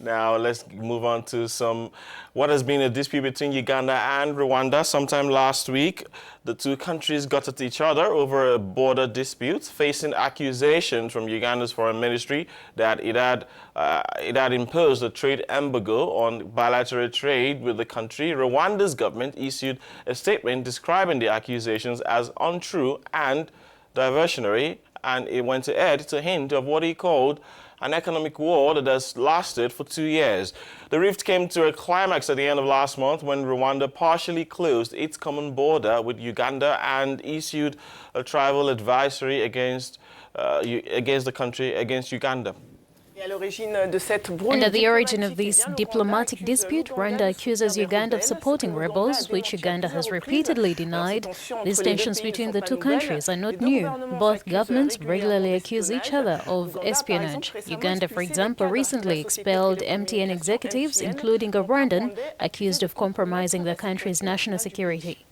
Now let's move on to what has been a dispute between Uganda and Rwanda. Sometime last week, the two countries got at each other over a border dispute, facing accusations from Uganda's foreign ministry that it had imposed a trade embargo on bilateral trade with the country. Rwanda's government issued a statement describing the accusations as untrue and diversionary, and it went ahead to hint of what he called an economic war that has lasted for 2 years. The rift came to a climax at the end of last month when Rwanda partially closed its common border with Uganda and issued a tribal advisory against Uganda. And at the origin of this diplomatic dispute, Rwanda accuses Uganda of supporting rebels, which Uganda has repeatedly denied. These tensions between the two countries are not new. Both governments regularly accuse each other of espionage. Uganda, for example, recently expelled MTN executives, including a Rwandan, accused of compromising the country's national security.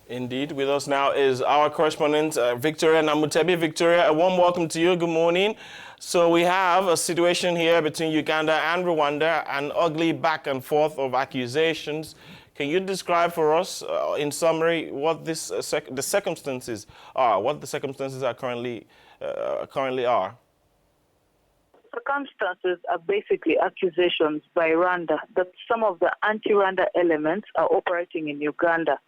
Indeed. With us now is our correspondent, Victoria Namutebi. Victoria, a warm welcome to you. Good morning. So we have a situation here between Uganda and Rwanda, an ugly back and forth of accusations. Can you describe for us, in summary, what the circumstances are, what the circumstances are currently are? Circumstances are basically accusations by Rwanda that some of the anti-Rwanda elements are operating in Uganda.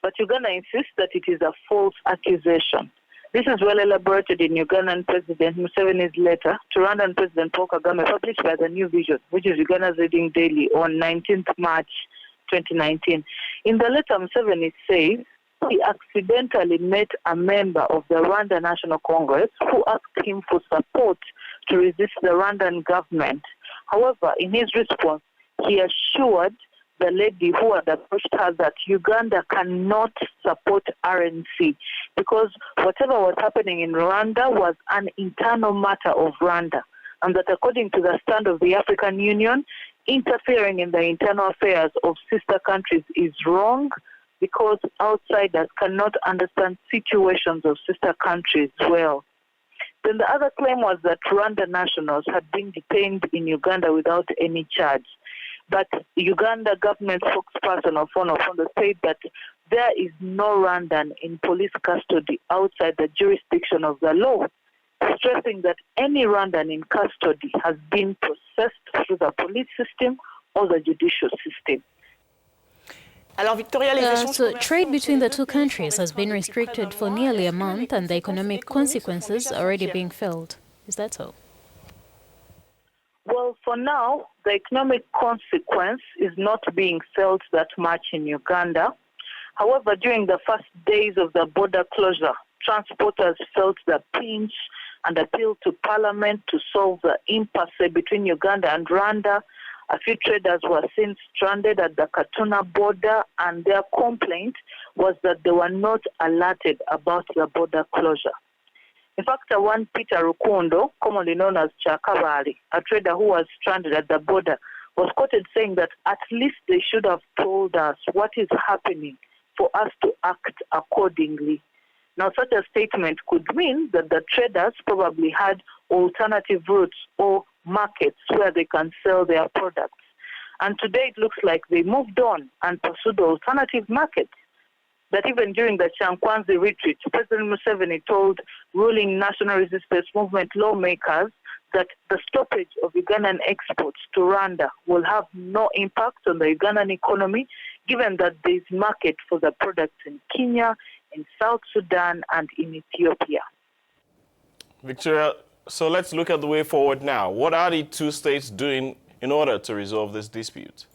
But Uganda insists that it is a false accusation. This is well elaborated in Ugandan President Museveni's letter to Rwandan President Paul Kagame, published by the New Vision, which is Uganda's leading daily, on 19th March 2019. In the letter, Museveni says he accidentally met a member of the Rwanda National Congress who asked him for support to resist the Rwandan government. However, in his response, he assured the lady who had approached her that Uganda cannot support RNC because whatever was happening in Rwanda was an internal matter of Rwanda, and that according to the stand of the African Union, interfering in the internal affairs of sister countries is wrong because outsiders cannot understand situations of sister countries well. Then the other claim was that Rwanda nationals had been detained in Uganda without any charge. But the Uganda government spokesperson of Fondo said that there is no Rwandan in police custody outside the jurisdiction of the law, stressing that any Rwandan in custody has been processed through the police system or the judicial system. So trade between the two countries has been restricted for nearly a month, and the economic consequences are already being felt. Is that so? Well, for now, the economic consequence is not being felt that much in Uganda. However, during the first days of the border closure, transporters felt the pinch and appealed to Parliament to solve the impasse between Uganda and Rwanda. A few traders were seen stranded at the Katuna border, and their complaint was that they were not alerted about the border closure. In fact, one Peter Rukundo, commonly known as Chakabali, a trader who was stranded at the border, was quoted saying that at least they should have told us what is happening for us to act accordingly. Now, such a statement could mean that the traders probably had alternative routes or markets where they can sell their products. And today it looks like they moved on and pursued alternative markets. That even during the Chankwanzi retreat, President Museveni told ruling National Resistance Movement lawmakers that the stoppage of Ugandan exports to Rwanda will have no impact on the Ugandan economy, given that there is market for the products in Kenya, in South Sudan, and in Ethiopia. Victoria, so let's look at the way forward now. What are the two states doing in order to resolve this dispute?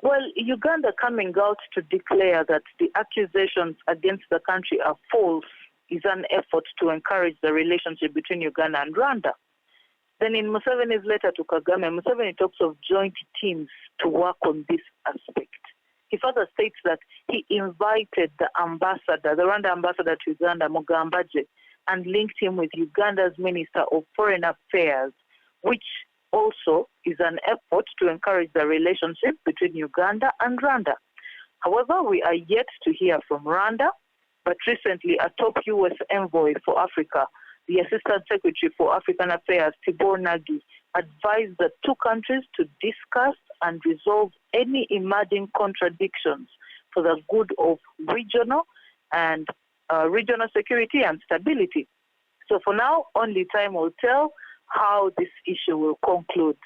Well, Uganda coming out to declare that the accusations against the country are false is an effort to encourage the relationship between Uganda and Rwanda. Then in Museveni's letter to Kagame, Museveni talks of joint teams to work on this aspect. He further states that he invited the ambassador, the Rwanda ambassador to Uganda, Mugambaje, and linked him with Uganda's Minister of Foreign Affairs, which also is an effort to encourage the relationship between Uganda and Rwanda. However, we are yet to hear from Rwanda, but recently a top U.S. envoy for Africa, the Assistant Secretary for African Affairs, Tibor Nagy, advised the two countries to discuss and resolve any emerging contradictions for the good of regional security and stability. So for now, only time will tell how this issue will conclude.